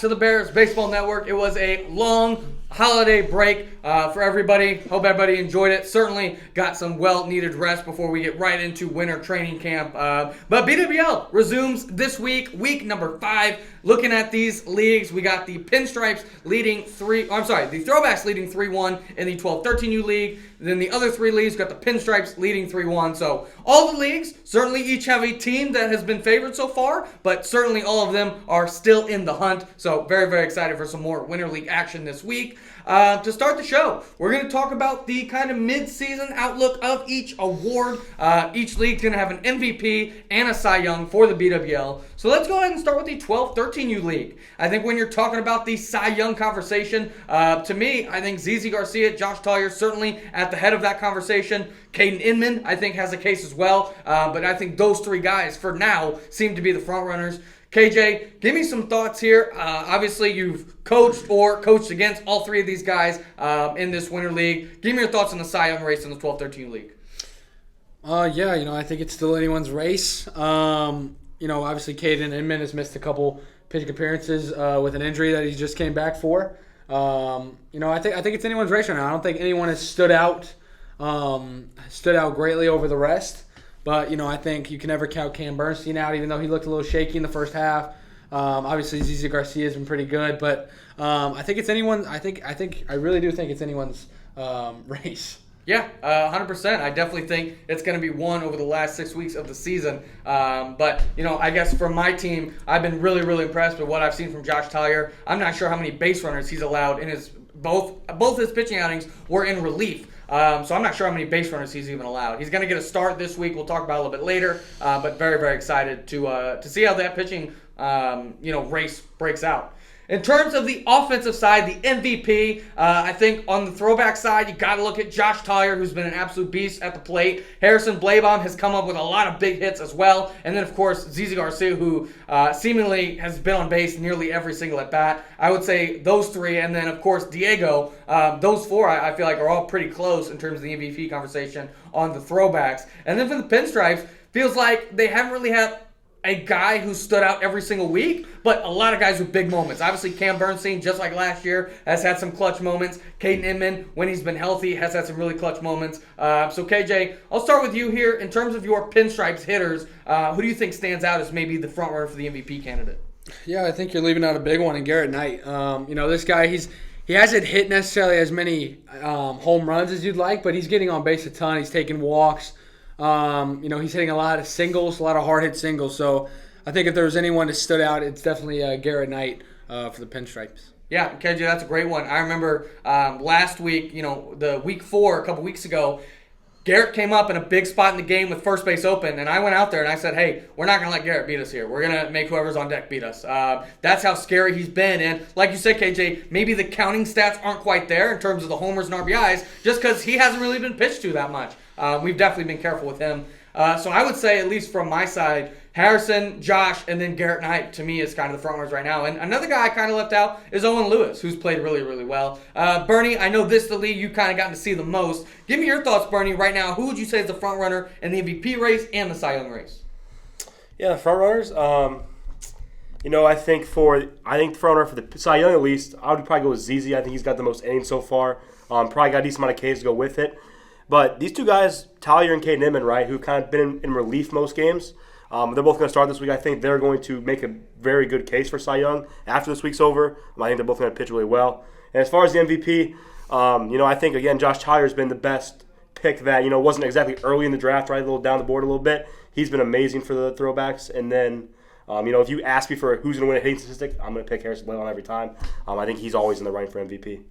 to the Bears Baseball Network. It was a long holiday break for everybody. Hope everybody enjoyed it. Certainly got some well-needed rest before we get right into winter training camp. But BWL resumes this week, week number 5. Looking at these leagues, we got the Pinstripes leading the Throwbacks leading 3-1 in the 12-13U league. Then the other 3 leagues got the Pinstripes leading 3-1. So all the leagues certainly each have a team that has been favored so far, but certainly all of them are still in the hunt. So very, very excited for some more Winter League action this week. To start the show, we're going to talk about the kind of mid-season outlook of each award. Each league's going to have an MVP and a Cy Young for the BWL. So let's go ahead and start with the 12-13U league. I think when you're talking about the Cy Young conversation, to me, I think ZZ Garcia, Josh Tollier certainly at the head of that conversation. Caden Inman, I think, has a case as well. But I think those 3 guys, for now, seem to be the front runners. KJ, give me some thoughts here. Obviously, you've coached or coached against all 3 of these guys in this Winter League. Give me your thoughts on the Cy Young race in the 12-13 league. I think it's still anyone's race. Obviously, Caden Inman has missed a couple pitching appearances with an injury that he just came back for. I think it's anyone's race right now. I don't think anyone has stood out greatly over the rest. But, I think you can never count Cam Bernstein out, even though he looked a little shaky in the first half. Obviously, ZZ Garcia has been pretty good. But I think it's anyone. I really do think it's anyone's race. Yeah, 100%. I definitely think it's going to be one over the last 6 weeks of the season. But, I guess for my team, I've been really, really impressed with what I've seen from Josh Tollier. I'm not sure how many base runners he's allowed in his both his pitching outings were in relief. So I'm not sure how many base runners he's even allowed. He's going to get a start this week. We'll talk about it a little bit later. But very, very excited to see how that pitching race breaks out. In terms of the offensive side, the MVP, I think on the throwback side, you got to look at Josh Tollier, who's been an absolute beast at the plate. Harrison Blabaum has come up with a lot of big hits as well. And then, of course, ZZ Garcia, who seemingly has been on base nearly every single at-bat. I would say those 3. And then, of course, Diego. Those 4, I feel like, are all pretty close in terms of the MVP conversation on the throwbacks. And then for the Pinstripes, feels like they haven't really had a guy who stood out every single week, but a lot of guys with big moments. Obviously, Cam Bernstein, just like last year, has had some clutch moments. Caden Inman, when he's been healthy, has had some really clutch moments. So, KJ, I'll start with you here. In terms of your Pinstripes hitters, who do you think stands out as maybe the front runner for the MVP candidate? Yeah, I think you're leaving out a big one in Garrett Knight. This guy, he hasn't hit necessarily as many home runs as you'd like, but he's getting on base a ton. He's taking walks. He's hitting a lot of singles, a lot of hard-hit singles. So I think if there was anyone that stood out, it's definitely Garrett Knight for the Pinstripes. Yeah, KJ, that's a great one. I remember last week, the week 4, a couple weeks ago, Garrett came up in a big spot in the game with first base open, and I went out there and I said, hey, we're not going to let Garrett beat us here. We're going to make whoever's on deck beat us. That's how scary he's been. And like you said, KJ, maybe the counting stats aren't quite there in terms of the homers and RBIs just because he hasn't really been pitched to that much. We've definitely been careful with him. So I would say, at least from my side, Harrison, Josh, and then Garrett Knight, to me, is kind of the front runners right now. And another guy I kind of left out is Owen Lewis, who's played really, really well. Bernie, I know this is the league you've kind of gotten to see the most. Give me your thoughts, Bernie, right now. Who would you say is the front runner in the MVP race and the Cy Young race? Yeah, the front runners. I think the front runner for the Cy Young at least, I would probably go with ZZ. I think he's got the most innings so far. Probably got a decent amount of Ks to go with it. But these 2 guys, Tollier and Caden Inman, right, who've kind of been in relief most games, they're both going to start this week. I think they're going to make a very good case for Cy Young after this week's over. I think they're both going to pitch really well. And as far as the MVP, I think, again, Josh Tyler's been the best pick that, wasn't exactly early in the draft, right, a little down the board a little bit. He's been amazing for the throwbacks. And then, if you ask me for who's going to win a hitting statistic, I'm going to pick Harrison Blabaum every time. I think he's always in the running for MVP.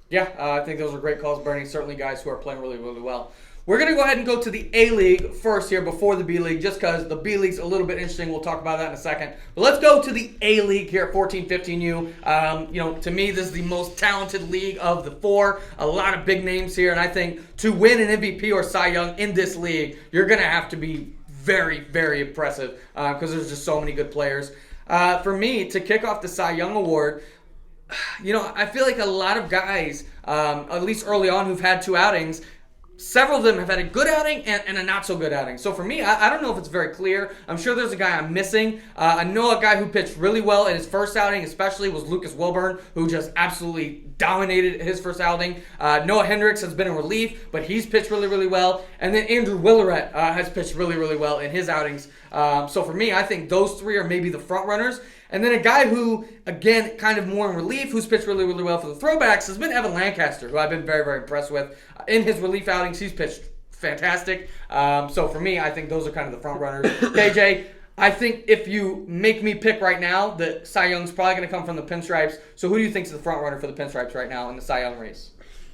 Yeah, I think those are great calls, Bernie. Certainly guys who are playing really, really well. We're going to go ahead and go to the A-League first here before the B-League, just because the B-League's a little bit interesting. We'll talk about that in a second. But let's go to the A-League here at 14-15U. To me, this is the most talented league of the 4. A lot of big names here, and I think to win an MVP or Cy Young in this league, you're going to have to be very, very impressive because there's just so many good players. For me, to kick off the Cy Young Award, I feel like a lot of guys, at least early on, who've had 2 outings, several of them have had a good outing and a not so good outing. So for me, I don't know if it's very clear. I'm sure there's a guy I'm missing. I know a guy who pitched really well in his first outing, especially, was Lucas Wilburn, who just absolutely dominated his first outing. Noah Hendricks has been in relief, but he's pitched really, really well. And then Andrew Willeret has pitched really, really well in his outings. So for me, I think those three are maybe the front runners. And then a guy who, again, kind of more in relief, who's pitched really, really well for the throwbacks, has been Evan Lancaster, who I've been very, very impressed with. In his relief outings, he's pitched fantastic. So for me, I think those are kind of the front runners. KJ, I think if you make me pick right now, the Cy Young's probably going to come from the Pinstripes. So who do you think is the front runner for the Pinstripes right now in the Cy Young race?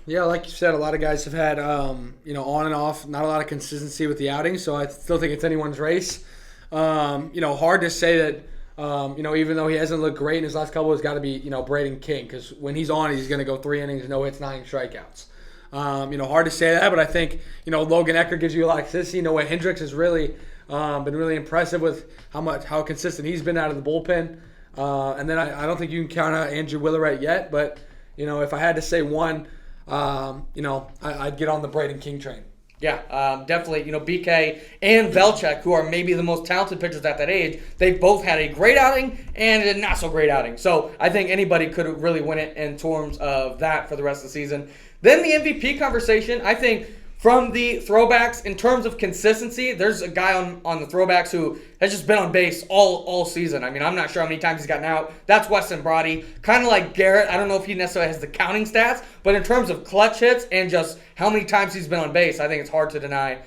Yeah, like you said, a lot of guys have had, on and off, not a lot of consistency with the outings, so I still think it's anyone's race. Hard to say that, even though he hasn't looked great in his last couple, it's got to be, Braden King, because when he's on, he's going to go 3 innings, no hits, 9 strikeouts. Hard to say that, but I think, Logan Ecker gives you a lot of consistency. Noah Hendricks has really been really impressive with how consistent he's been out of the bullpen. And then I don't think you can count out Andrew Willeret yet, but, if I had to say one, I'd get on the Braden King train. Yeah, definitely. BK and Velchek, who are maybe the most talented pitchers at that age, they've both had a great outing and a not so great outing. So I think anybody could really win it in terms of that for the rest of the season. Then the MVP conversation, I think from the throwbacks, in terms of consistency, there's a guy on the throwbacks who has just been on base all season. I mean, I'm not sure how many times he's gotten out. That's Weston Brody. Kind of like Garrett. I don't know if he necessarily has the counting stats, but in terms of clutch hits and just how many times he's been on base, I think it's hard to deny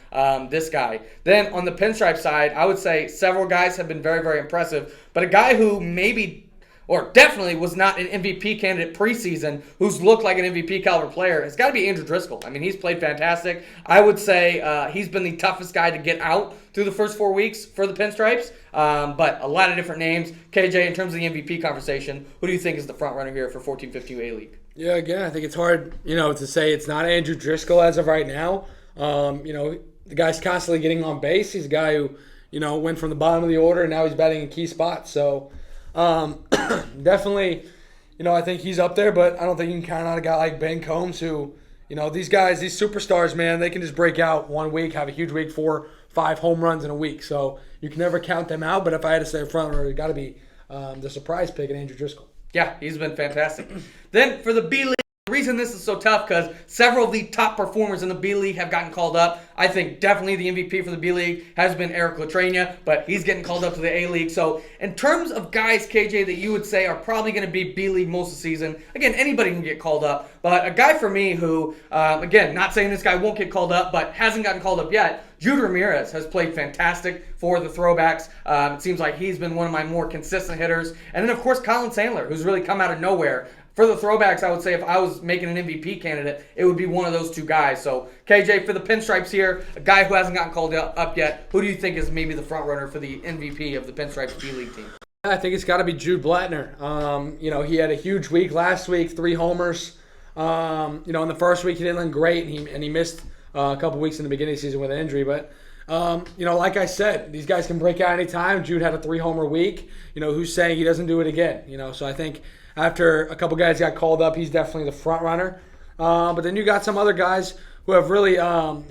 this guy. Then on the Pinstripe side, I would say several guys have been very, very impressive, but a guy who maybe or definitely was not an MVP candidate preseason, who's looked like an MVP caliber player, has got to be Andrew Driscoll. I mean, he's played fantastic. I would say he's been the toughest guy to get out through the first 4 weeks for the Pinstripes, but a lot of different names. KJ, in terms of the MVP conversation, who do you think is the front runner here for 14-15 A-League? Yeah, again, I think it's hard, to say it's not Andrew Driscoll as of right now. The guy's constantly getting on base. He's a guy who, went from the bottom of the order and now he's batting in key spots. So, definitely, I think he's up there, but I don't think you can count on a guy like Ben Combs who, these guys, these superstars, man, they can just break out 1 week, have a huge week, 4, 5 home runs in a week. So you can never count them out, but if I had to say a front runner, it got to be the surprise pick at Andrew Driscoll. Yeah, he's been fantastic. Then for the B-League, the reason this is so tough because several of the top performers in the B-League have gotten called up. I think definitely the MVP for the B-League has been Eric Latrenia, but he's getting called up to the A-League. So in terms of guys, KJ, that you would say are probably going to be B-League most of the season, again, anybody can get called up. But a guy for me who, again, not saying this guy won't get called up, but hasn't gotten called up yet, Jude Ramirez has played fantastic for the throwbacks. It seems like he's been one of my more consistent hitters. And then, of course, Colin Sandler, who's really come out of nowhere. For the throwbacks, I would say if I was making an MVP candidate, it would be one of those two guys. So, KJ, for the Pinstripes here, a guy who hasn't gotten called up yet, who do you think is maybe the front runner for the MVP of the Pinstripes B-League team? I think it's got to be Jude Blattner. He had a huge week last week, 3 homers. In the first week he didn't look great, and he missed a couple weeks in the beginning of the season with an injury. But, like I said, these guys can break out anytime. Jude had a 3-homer week. Who's saying he doesn't do it again? So I think after a couple guys got called up, he's definitely the front runner. But then you got some other guys who have really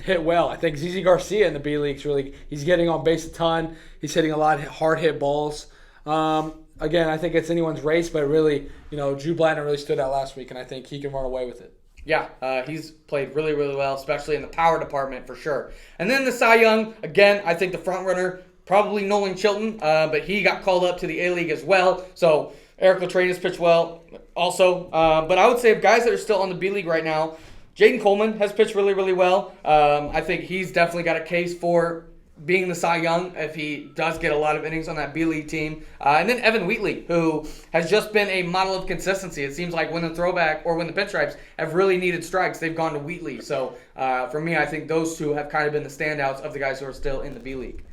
hit well. I think ZZ Garcia in the B-League's he's getting on base a ton. He's hitting a lot of hard-hit balls. Again, I think it's anyone's race, but really, Jude Blattner really stood out last week, and I think he can run away with it. Yeah, he's played really, really well, especially in the power department for sure. And then the Cy Young, again, I think the front runner, probably Nolan Chilton, but he got called up to the A-League as well. So Eric Latrenia's pitched well also. But I would say guys that are still on the B-League right now, Jaden Coleman has pitched really, really well. I think he's definitely got a case for being the Cy Young if he does get a lot of innings on that B-League team. And then Evan Wheatley, who has just been a model of consistency. It seems like when the throwback or when the Pinstripes have really needed strikes, they've gone to Wheatley. So for me, I think those two have kind of been the standouts of the guys who are still in the B-League.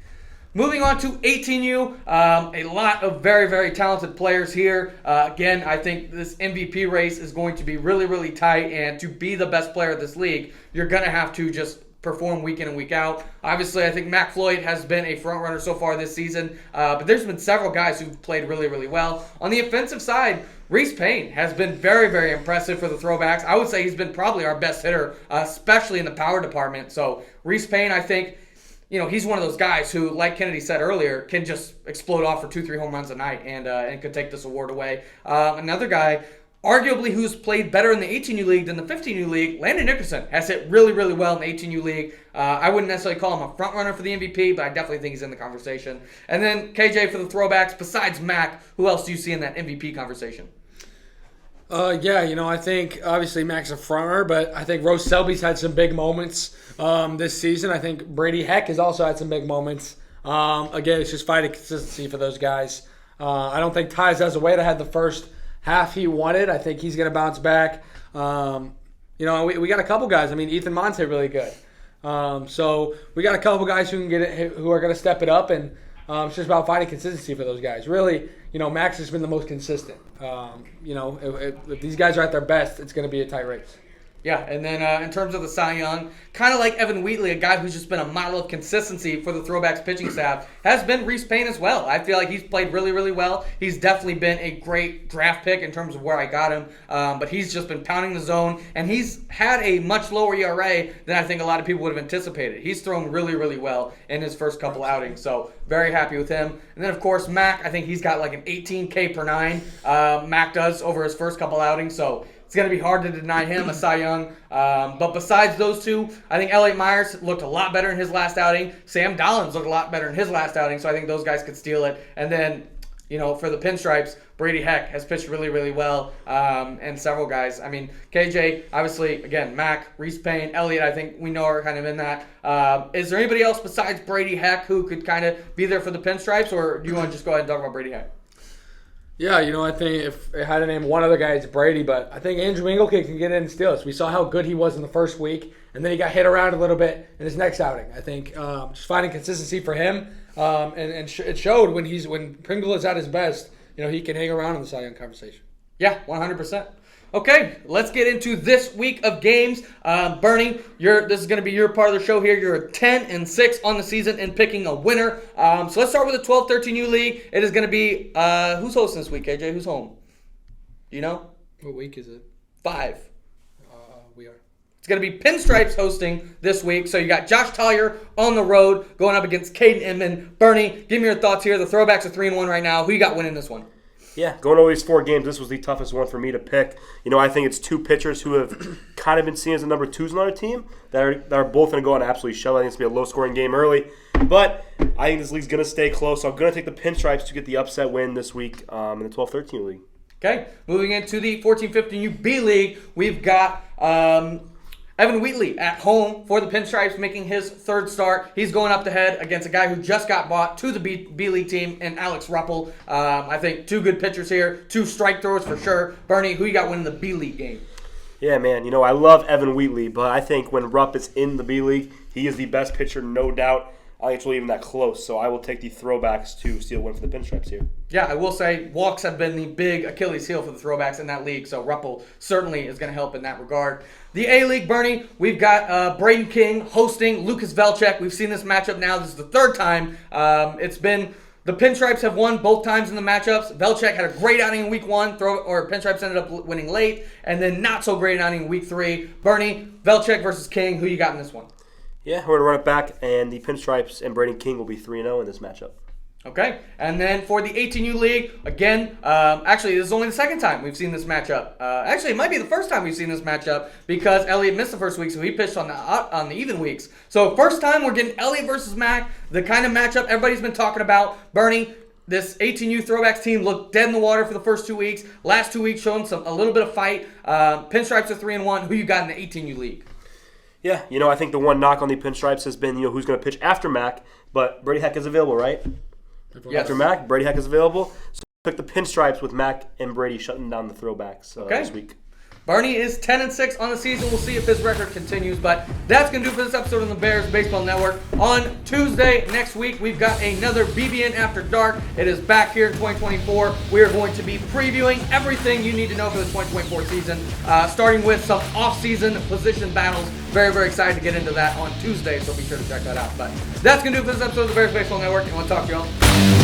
Moving on to 18U, a lot of very, very talented players here. Again, I think this MVP race is going to be really, really tight, and to be the best player of this league, you're going to have to just perform week in and week out. Obviously, I think Mac Floyd has been a front runner so far this season, but there's been several guys who've played really, really well. On the offensive side, Reese Payne has been very, very impressive for the throwbacks. I would say he's been probably our best hitter, especially in the power department. So Reese Payne, I think, he's one of those guys who, like Kennedy said earlier, can just explode off for 2-3 home runs a night and could take this award away. Another guy, arguably who's played better in the 18U League than the 15U League, Landon Nickerson has hit really, really well in the 18U League. I wouldn't necessarily call him a front runner for the MVP, but I definitely think he's in the conversation. And then KJ for the throwbacks, besides Mac, who else do you see in that MVP conversation? I think obviously Mac's a fronter, but I think Rose Selby's had some big moments this season. I think Brady Heck has also had some big moments. Again, it's just finding consistency for those guys. I don't think Ty Zezaweda had the first half he wanted. I think he's going to bounce back. We got a couple guys. I mean, Ethan Monte really good. So we got a couple guys who can get it, who are going to step it up, and it's just about finding consistency for those guys. Really, Max has been the most consistent. If these guys are at their best, it's going to be a tight race. Yeah, and then in terms of the Cy Young, kind of like Evan Wheatley, a guy who's just been a model of consistency for the throwbacks pitching staff, has been Reese Payne as well. I feel like he's played really, really well. He's definitely been a great draft pick in terms of where I got him, but he's just been pounding the zone, and he's had a much lower ERA than I think a lot of people would have anticipated. He's thrown really, really well in his first couple outings, so very happy with him. And then, of course, Mac, I think he's got like an 18K per nine. Mac does over his first couple outings, so it's going to be hard to deny him a Cy Young. But besides those two, I think Elliot Myers looked a lot better in his last outing. Sam Dollins looked a lot better in his last outing, so I think those guys could steal it. And then, for the Pinstripes, Brady Heck has pitched really, really well, and several guys. I mean, KJ, obviously, again, Mac, Reese Payne, Elliot, I think we know are kind of in that. Is there anybody else besides Brady Heck who could kind of be there for the Pinstripes, or do you want to just go ahead and talk about Brady Heck? Yeah, I think if I had to name one other guy, it's Brady, but I think Andrew Engelke can get in and steal us. We saw how good he was in the first week, and then he got hit around a little bit in his next outing. I think just finding consistency for him, it showed when Pringle is at his best, he can hang around in the Cy Young conversation. Yeah, 100%. Okay, let's get into this week of games. Bernie, this is going to be your part of the show here. You're 10-6 on the season and picking a winner. So let's start with the 12-13U League. It is going to be, who's hosting this week, AJ? Who's home? Do you know? What week is it? 5. We are. It's going to be Pinstripes hosting this week. So you got Josh Tallier on the road going up against Caden Inman. Bernie, give me your thoughts here. The throwbacks are 3-1 right now. Who you got winning this one? Yeah, going over these 4 games, this was the toughest one for me to pick. I think it's 2 pitchers who have kind of been seen as the number 2s on our team that are both going to go on an absolute show. I think it's going to be a low-scoring game early. But I think this league's going to stay close, so I'm going to take the Pinstripes to get the upset win this week in the 12-13 League. Okay, moving into the 14-15 B League, we've got Evan Wheatley at home for the Pinstripes, making his third start. He's going up to head against a guy who just got bought to the B League team, and Alex Ruppel. I think 2 good pitchers here, 2 strike throwers for sure. Bernie, who you got winning the B League game? Yeah, man. I love Evan Wheatley, but I think when Rupp is in the B League, he is the best pitcher, no doubt. I think it's really even that close, so I will take the throwbacks to steal a win for the Pinstripes here. Yeah, I will say walks have been the big Achilles heel for the throwbacks in that league, so Ruppel certainly is going to help in that regard. The A-League, Bernie, we've got Braden King hosting Lucas Velchek. We've seen this matchup now. This is the 3rd time. It's been the Pinstripes have won both times in the matchups. Velchek had a great outing in week 1, Pinstripes ended up winning late, and then not so great outing in week 3. Bernie, Velchek versus King, who you got in this one? Yeah, we're going to run it back, and the Pinstripes and Braden King will be 3-0 in this matchup. Okay, and then for the 18U League, again, actually, this is only the 2nd time we've seen this matchup. Actually, it might be the 1st time we've seen this matchup because Elliot missed the first week, so he pitched on the even weeks. So first time we're getting Elliot versus Mac, the kind of matchup everybody's been talking about. Bernie, this 18U throwbacks team looked dead in the water for the first 2 weeks. Last 2 weeks showing a little bit of fight. Pinstripes are 3-1. Who you got in the 18U League? Yeah, I think the one knock on the Pinstripes has been, who's going to pitch after Mac, but Brady Heck is available, right? Yes. After Mac, Brady Heck is available. So pick the Pinstripes with Mac and Brady shutting down the throwbacks this week. Bernie is 10-6 on the season. We'll see if his record continues. But that's going to do for this episode on the Bears Baseball Network. On Tuesday next week, we've got another BBN After Dark. It is back here in 2024. We are going to be previewing everything you need to know for the 2024 season, starting with some off-season position battles. Very, very excited to get into that on Tuesday, so be sure to check that out. But that's going to do for this episode of the Bears Baseball Network, and we'll talk to you all.